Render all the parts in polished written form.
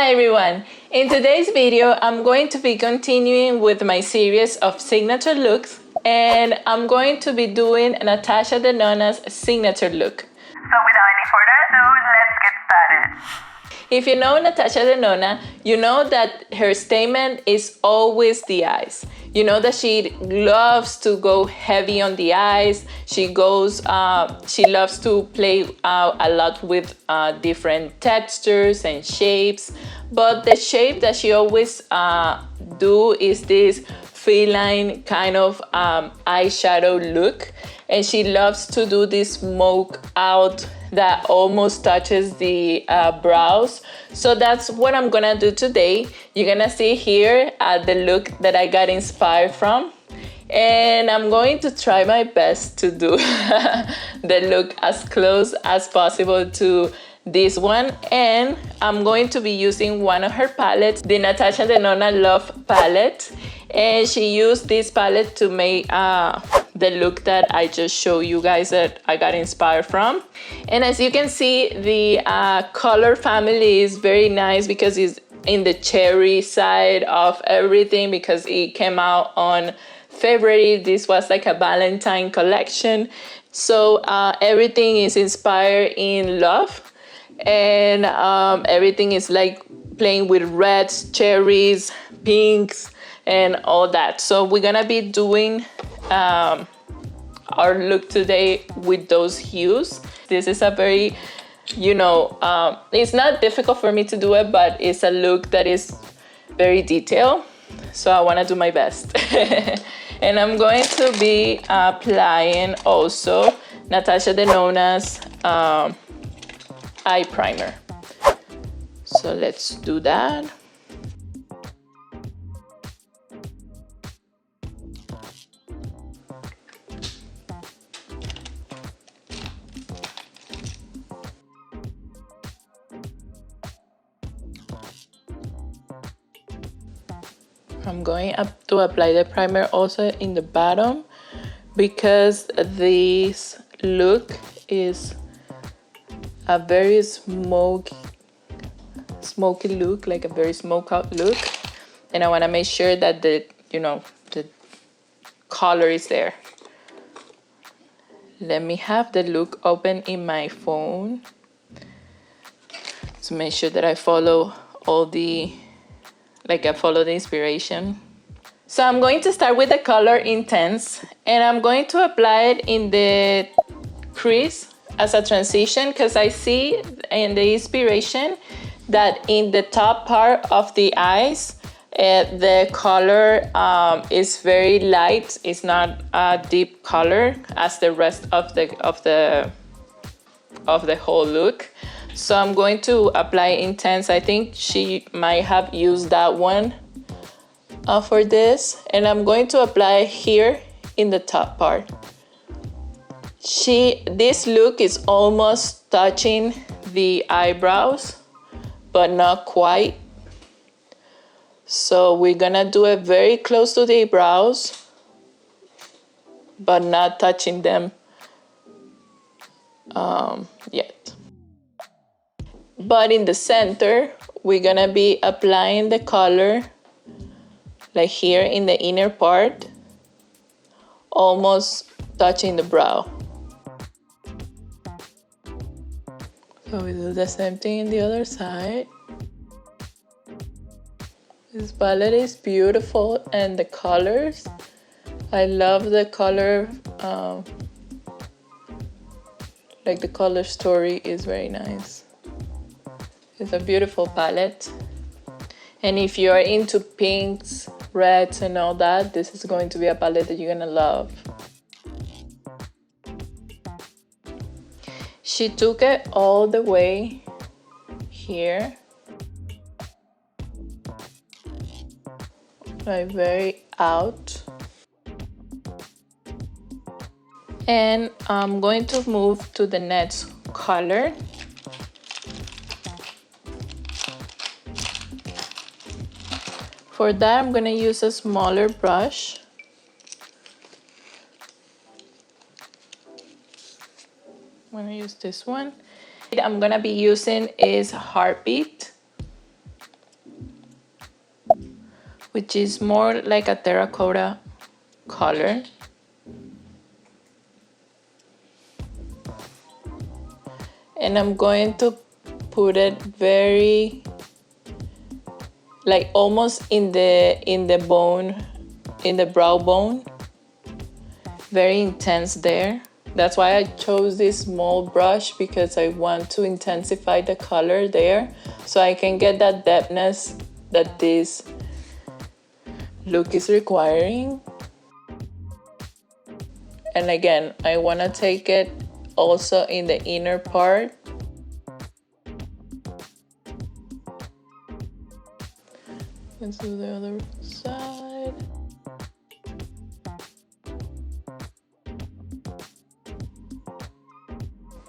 Hi everyone! In today's video, I'm going to be continuing with my series of signature looks, and I'm going to be doing Natasha Denona's signature look. So without any further ado, let's get started. If you know Natasha Denona, you know that her statement is always the eyes. You know that she loves to go heavy on the eyes. She loves to play a lot with different textures and shapes. But the shape that she always do is this feline kind of eyeshadow look. And she loves to do this smoke out that almost touches the brows. So that's what I'm gonna do today. You're gonna see here the look that I got inspired from. And I'm going to try my best to do the look as close as possible to this one. And I'm going to be using one of her palettes, the Natasha Denona Love palette. And she used this palette to make the look that I just showed you guys that I got inspired from. And as you can see, the color family is very nice because it's in the cherry side of everything, because it came out on February. This was like a Valentine collection. So everything is inspired in love, and everything is like playing with reds, cherries, pinks, and all that. So we're gonna be doing our look today with those hues. This is a very, it's not difficult for me to do it, but it's a look that is very detailed. So I wanna do my best. And I'm going to be applying also Natasha Denona's eye primer. So let's do that. I'm going to apply the primer also in the bottom, because this look is a very smoky look, like a very smoke out look, and I want to make sure that the color is there. Let me have the look open in my phone to make sure that I follow all the I follow the inspiration. So I'm going to start with the color Intense, and I'm going to apply it in the crease as a transition, because I see in the inspiration that in the top part of the eyes, the color is very light. It's not a deep color as the rest of the whole look. So I'm going to apply Intense. I think she might have used that one for this. And I'm going to apply here in the top part. This look is almost touching the eyebrows, but not quite. So we're gonna do it very close to the brows, but not touching them yet. But in the center, we're gonna be applying the color like here in the inner part, almost touching the brow. So we do the same thing in the other side. This palette is beautiful, and the colors, I love the color, like the color story is very nice. It's a beautiful palette. And if you're into pinks, reds, and all that, this is going to be a palette that you're gonna love. She took it all the way here, like very out. And I'm going to move to the next color. For that, I'm gonna use a smaller brush. I'm gonna use this one. I'm gonna be using is Heartbeat. which is more like a terracotta color. And I'm going to put it very, like almost in the bone, in the brow bone. Very intense there. That's why I chose this small brush, because I want to intensify the color there so I can get that depthness that this look is requiring. And again, I want to take it also in the inner part. Let's do the other side.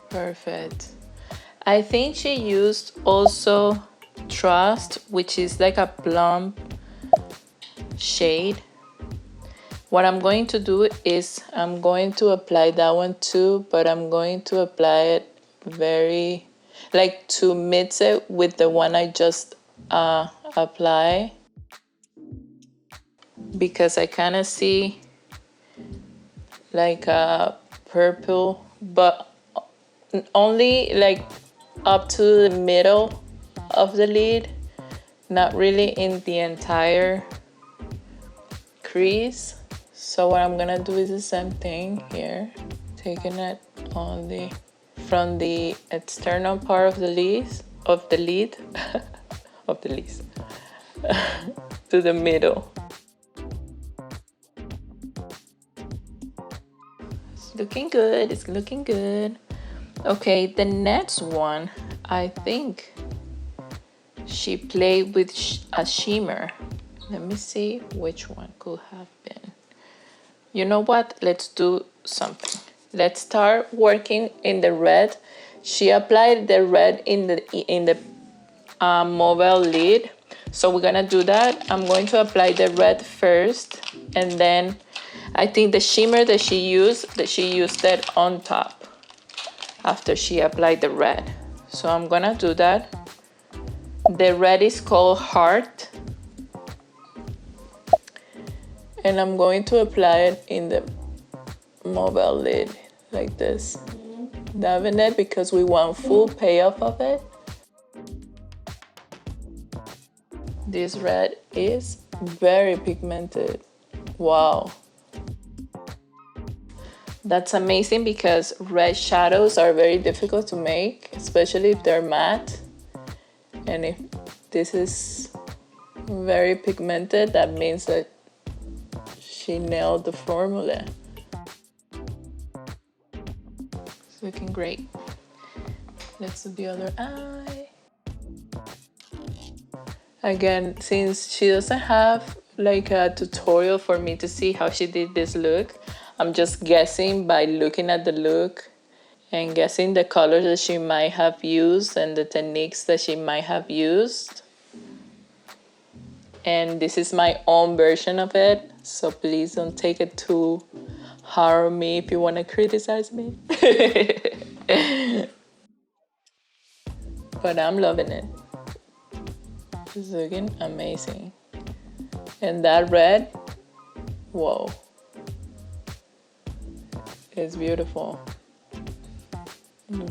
Perfect. I think she used also Trust, which is like a plum shade. What I'm going to do is I'm going to apply that one too, but I'm going to apply it very, like to mix it with the one I just apply, because I kind of see like a purple, but only like up to the middle of the lid, not really in the entire crease. So what I'm gonna do is the same thing here, taking it only from the external part of the lid, of the lid, to the middle. It's looking good, it's looking good. Okay, the next one, I think she played with a shimmer. Let me see which one could have been. You know what? Let's do something. Let's start working in the red. She applied the red in the mobile lid. So we're gonna do that. I'm going to apply the red first, and then I think the shimmer that she used that on top after she applied the red. So I'm gonna do that. The red is called Heart. And I'm going to apply it in the mobile lid like this. Dabbing it because we want full payoff of it. This red is very pigmented. Wow. That's amazing, because red shadows are very difficult to make, especially if they're matte. And if this is very pigmented, that means that she nailed the formula. It's looking great. Let's do the other eye. Again, since she doesn't have like a tutorial for me to see how she did this look, I'm just guessing by looking at the look and guessing the colors that she might have used and the techniques that she might have used. And this is my own version of it, so please don't take it too hard on me if you want to criticize me. But I'm loving it. It's looking amazing. And that red, whoa. It's beautiful.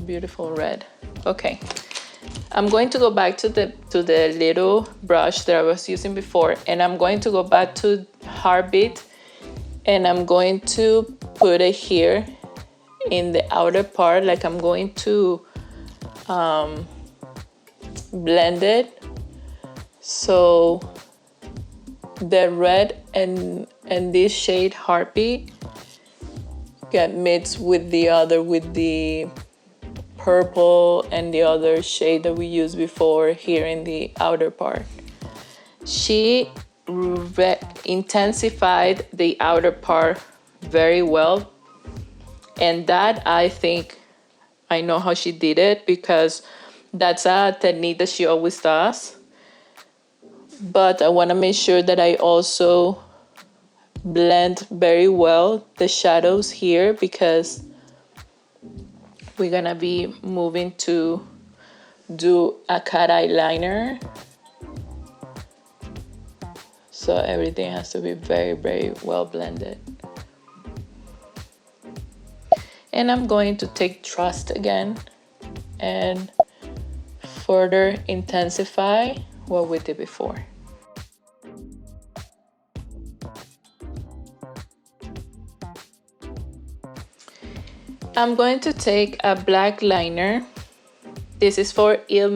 Beautiful red. Okay. I'm going to go back to the little brush that I was using before, and I'm going to go back to Heartbeat, and I'm going to put it here in the outer part, like I'm going to blend it so the red and this shade Heartbeat get mixed with the purple and the other shade that we used before here in the outer part. She intensified the outer part very well, and that, I think I know how she did it, because that's a technique that she always does. But I want to make sure that I also blend very well the shadows here, because we're gonna be moving to do a cat eyeliner. So everything has to be very, very well blended. And I'm going to take Trust again and further intensify what we did before. I'm going to take a black liner. This is from Il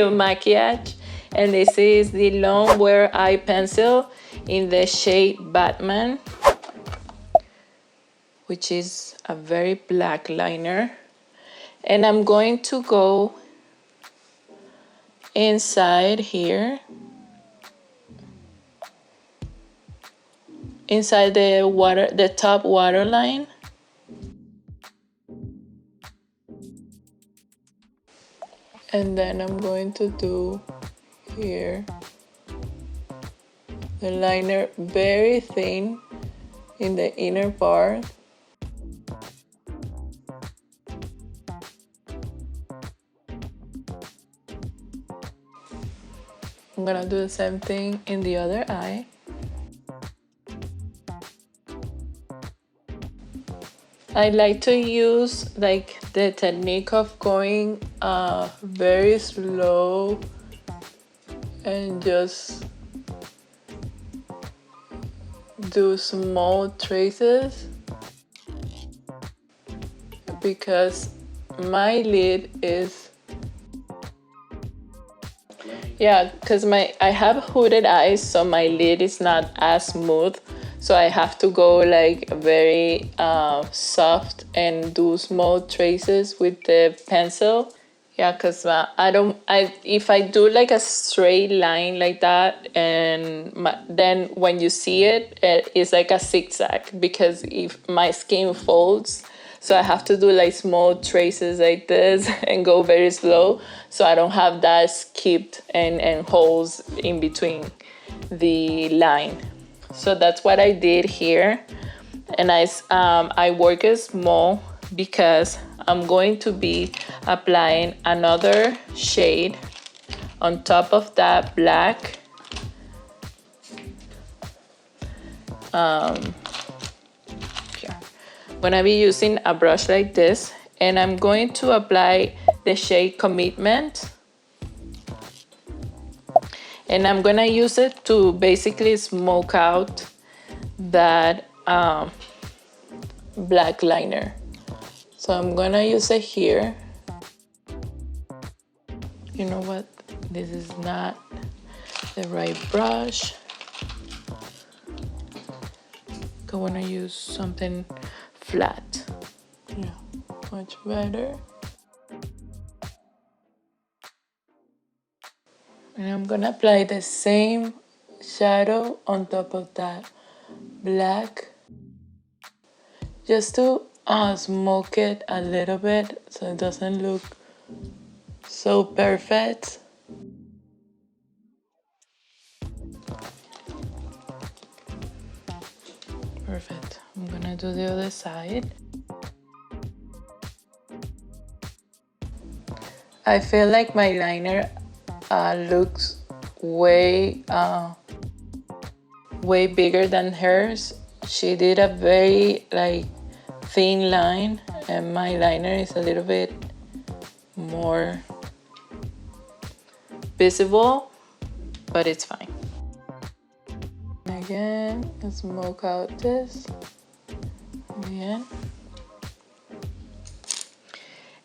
Makiage, and this is the Long Wear Eye Pencil in the shade Batman, which is a very black liner. And I'm going to go inside here, inside the top waterline. And then I'm going to do here the liner very thin in the inner part. I'm gonna do the same thing in the other eye. I like to use like the technique of going very slow and just do small traces, because my lid is, because I have hooded eyes, so my lid is not as smooth. So I have to go like very soft and do small traces with the pencil. Yeah, because if I do like a straight line like that, and then when you see it, it's like a zigzag, because if my skin folds, so I have to do like small traces like this and go very slow, so I don't have that skipped and holes in between the line. So that's what I did here, and I work it small because I'm going to be applying another shade on top of that black. I'm gonna be using a brush like this, and I'm going to apply the shade Commitment. And I'm gonna use it to basically smoke out that black liner. So I'm gonna use it here. You know what? This is not the right brush. I wanna use something flat. Yeah, much better. And I'm gonna apply the same shadow on top of that black, just to smoke it a little bit so it doesn't look so perfect. Perfect. I'm gonna do the other side. I feel like my liner looks way bigger than hers. She did a very like thin line, and my liner is a little bit more visible, but it's fine. Again, smoke out this again.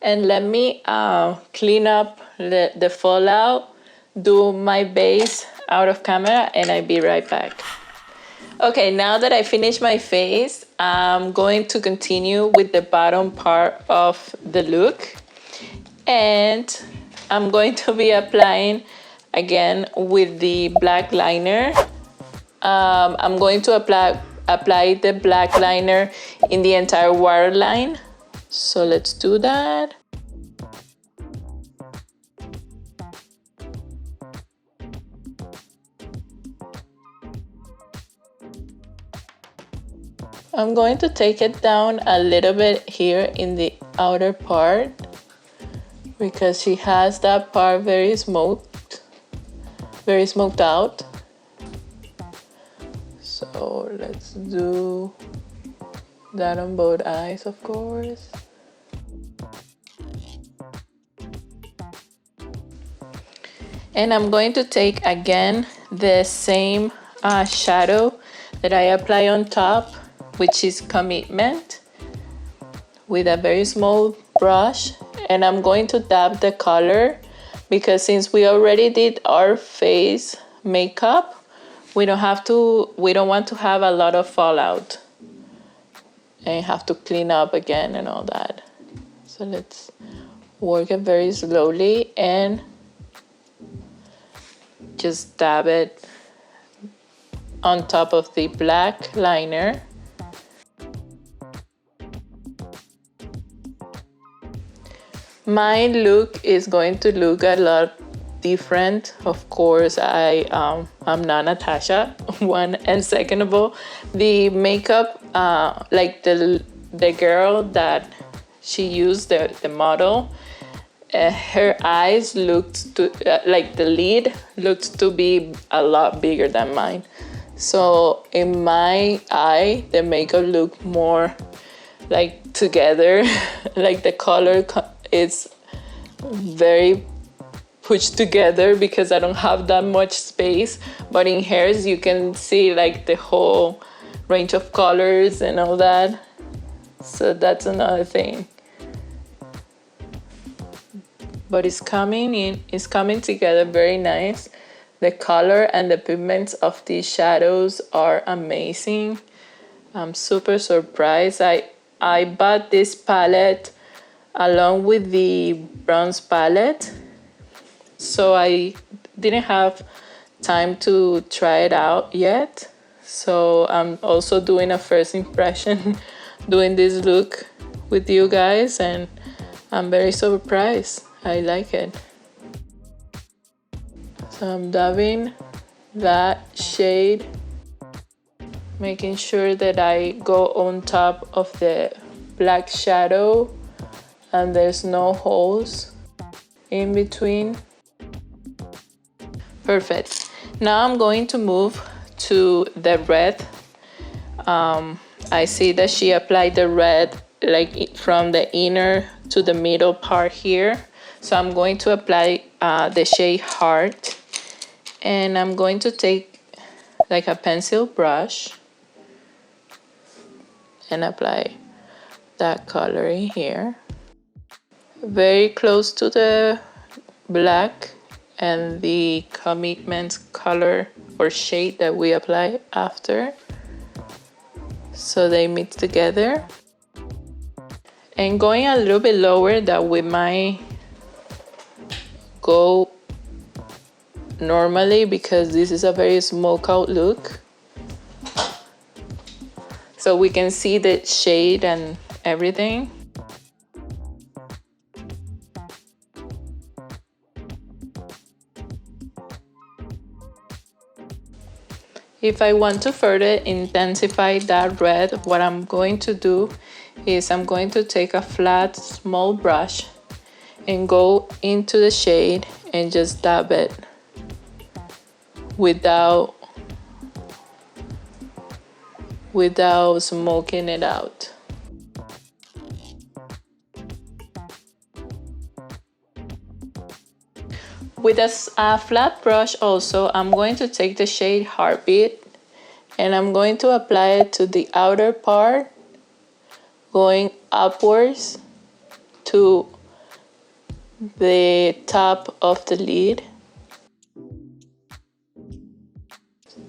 And let me clean up the fallout, do my base out of camera, and I'll be right back. Okay, now that I finished my face, I'm going to continue with the bottom part of the look. And I'm going to be applying again with the black liner. I'm going to apply the black liner in the entire waterline. So let's do that. I'm going to take it down a little bit here in the outer part, because she has that part very smoked out. Let's do that on both eyes, of course. And I'm going to take again the same shadow that I apply on top, which is Commitment, with a very small brush. And I'm going to dab the color because since we already did our face makeup, we don't want to have a lot of fallout and have to clean up again and all that. So let's work it very slowly and just dab it on top of the black liner. My look is going to look a lot different. Of course, I'm not Natasha, one, and second of all, the makeup, like the girl that she used, the model, her eyes looked to, like the lid looked to be a lot bigger than mine. So in my eye, the makeup looked more like together, like the color is very pushed together because I don't have that much space. But in hers, you can see like the whole range of colors and all that. So that's another thing. But it's coming together very nice. The color and the pigments of these shadows are amazing. I'm super surprised. I bought this palette along with the bronze palette, so I didn't have time to try it out yet. So I'm also doing a first impression doing this look with you guys, and I'm very surprised. I like it. So I'm dabbing that shade, making sure that I go on top of the black shadow and there's no holes in between. Perfect. Now I'm going to move to the red. I see that she applied the red like from the inner to the middle part here. So I'm going to apply the shade Heart, and I'm going to take like a pencil brush and apply that color in here, very close to the black and the Commitment color or shade that we apply after, so they mix together. And going a little bit lower, that we might go normally because this is a very smoke out look, so we can see the shade and everything. If I want to further intensify that red, what I'm going to do is I'm going to take a flat small brush and go into the shade and just dab it without smoking it out. With a flat brush also, I'm going to take the shade Heartbeat and I'm going to apply it to the outer part, going upwards to the top of the lid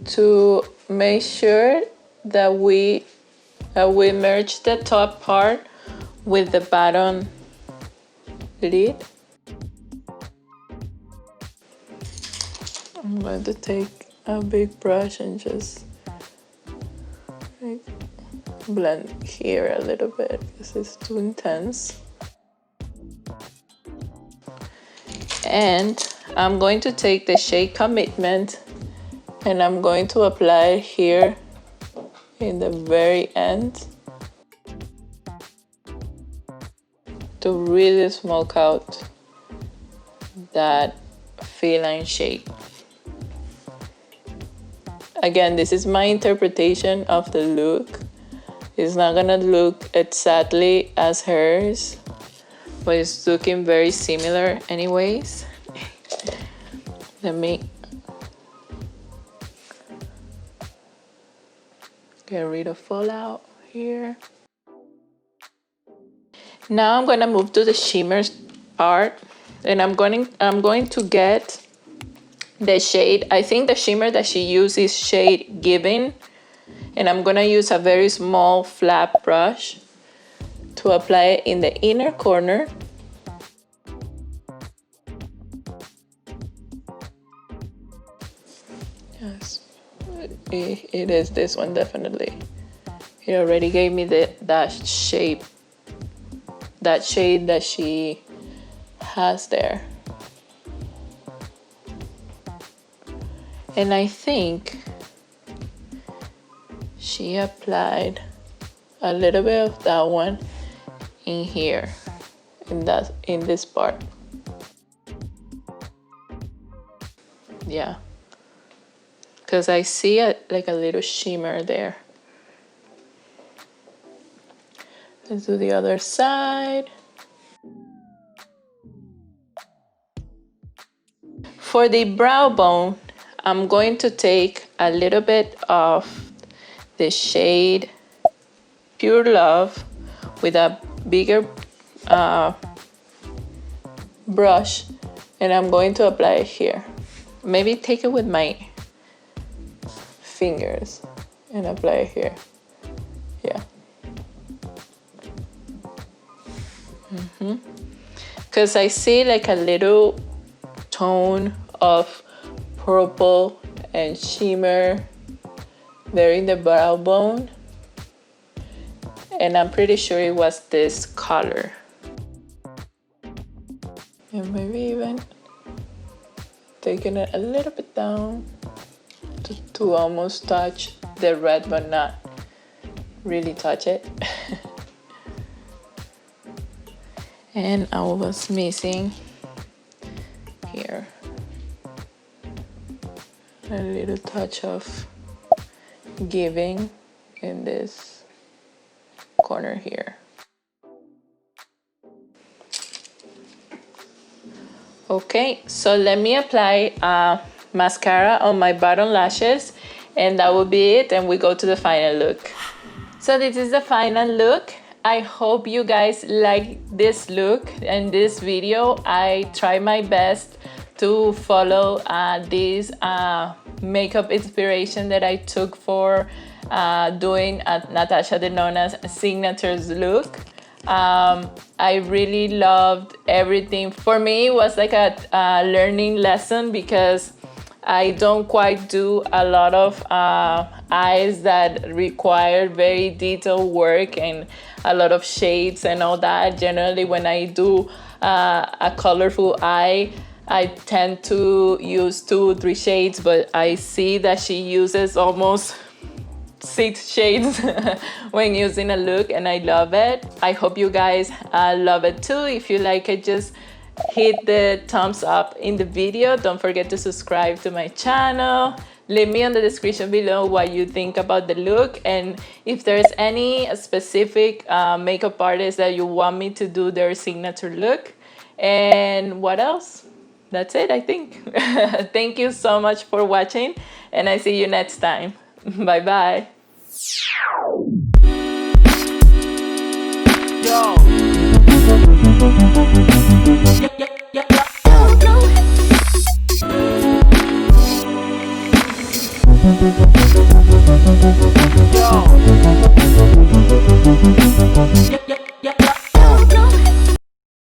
to make sure that we merge the top part with the bottom lid. I'm going to take a big brush and just like blend here a little bit because it's too intense. And I'm going to take the shade Commitment and I'm going to apply it here in the very end to really smoke out that feline shade. Again, this is my interpretation of the look. It's not gonna look exactly as hers, but it's looking very similar anyways. Let me get rid of fallout here. Now I'm gonna move to the shimmer part, and I'm going to get the shade. I think the shimmer that she used is shade Giving, and I'm gonna use a very small flat brush to apply it in the inner corner. Yes, it is this one definitely. It already gave me that shape, that shade that she has there. And I think she applied a little bit of that one in here, in this part. Yeah, because I see like a little shimmer there. Let's do the other side. For the brow bone, I'm going to take a little bit of the shade Pure Love with a bigger brush, and I'm going to apply it here. Maybe take it with my fingers and apply it here. Yeah. Because I see like a little tone of purple and shimmer there in the brow bone, and I'm pretty sure it was this color. And maybe even taking it a little bit down to almost touch the red, but not really touch it. And I was missing here a little touch of Giving in this corner here. Okay, so let me apply mascara on my bottom lashes, and that will be it, and we go to the final look. So this is the final look. I hope you guys like this look and this video. I try my best to follow this makeup inspiration that I took for doing Natasha Denona's Signature Look. I really loved everything. For me, it was like a learning lesson because I don't quite do a lot of eyes that require very detailed work and a lot of shades and all that. Generally, when I do a colorful eye, I tend to use 2 or 3 shades, but I see that she uses almost 6 shades when using a look, and I love it. I hope you guys love it too. If you like it, just hit the thumbs up in the video. Don't forget to subscribe to my channel. Leave me in the description below what you think about the look, and if there's any specific makeup artist that you want me to do their signature look. And what else? That's it, I think. Thank you so much for watching, and I see you next time. Bye bye. Yo. Yo.